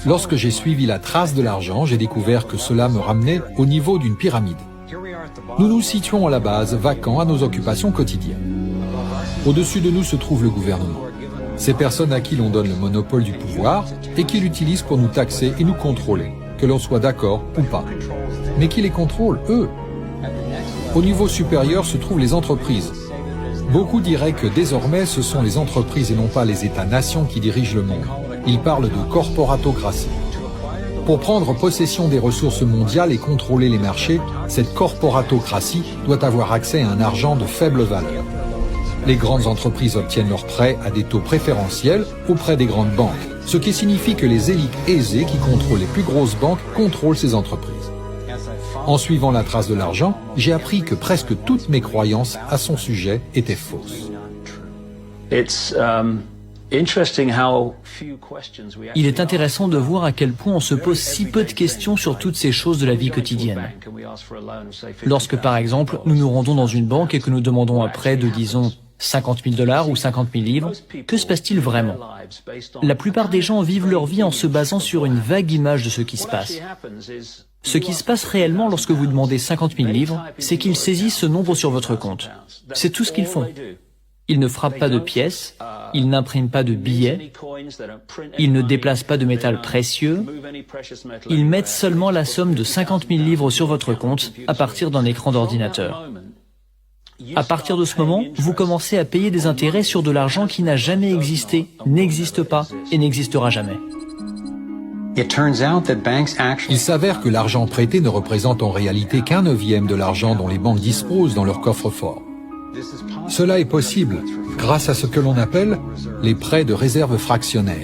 Lorsque j'ai suivi la trace de l'argent, j'ai découvert que cela me ramenait au niveau d'une pyramide. Nous nous situons à la base, vacants à nos occupations quotidiennes. Au-dessus de nous se trouve le gouvernement. Ces personnes à qui l'on donne le monopole du pouvoir et qui l'utilisent pour nous taxer et nous contrôler, que l'on soit d'accord ou pas. Mais qui les contrôle, eux? Au niveau supérieur se trouvent les entreprises. Beaucoup diraient que désormais ce sont les entreprises et non pas les États-nations qui dirigent le monde. Ils parlent de corporatocratie. Pour prendre possession des ressources mondiales et contrôler les marchés, cette corporatocratie doit avoir accès à un argent de faible valeur. Les grandes entreprises obtiennent leurs prêts à des taux préférentiels auprès des grandes banques, ce qui signifie que les élites aisées qui contrôlent les plus grosses banques contrôlent ces entreprises. En suivant la trace de l'argent, j'ai appris que presque toutes mes croyances à son sujet étaient fausses. Il est intéressant de voir à quel point on se pose si peu de questions sur toutes ces choses de la vie quotidienne. Lorsque, par exemple, nous nous rendons dans une banque et que nous demandons un prêt de, disons, 50 000 $ ou 50 000 livres, que se passe-t-il vraiment? La plupart des gens vivent leur vie en se basant sur une vague image de ce qui se passe. Ce qui se passe réellement lorsque vous demandez 50 000 livres, c'est qu'ils saisissent ce nombre sur votre compte. C'est tout ce qu'ils font. Ils ne frappent pas de pièces, ils n'impriment pas de billets, ils ne déplacent pas de métal précieux, ils mettent seulement la somme de 50 000 livres sur votre compte à partir d'un écran d'ordinateur. À partir de ce moment, vous commencez à payer des intérêts sur de l'argent qui n'a jamais existé, n'existe pas et n'existera jamais. Il s'avère que l'argent prêté ne représente en réalité qu'un neuvième de l'argent dont les banques disposent dans leur coffre-fort. Cela est possible grâce à ce que l'on appelle les prêts de réserve fractionnaire.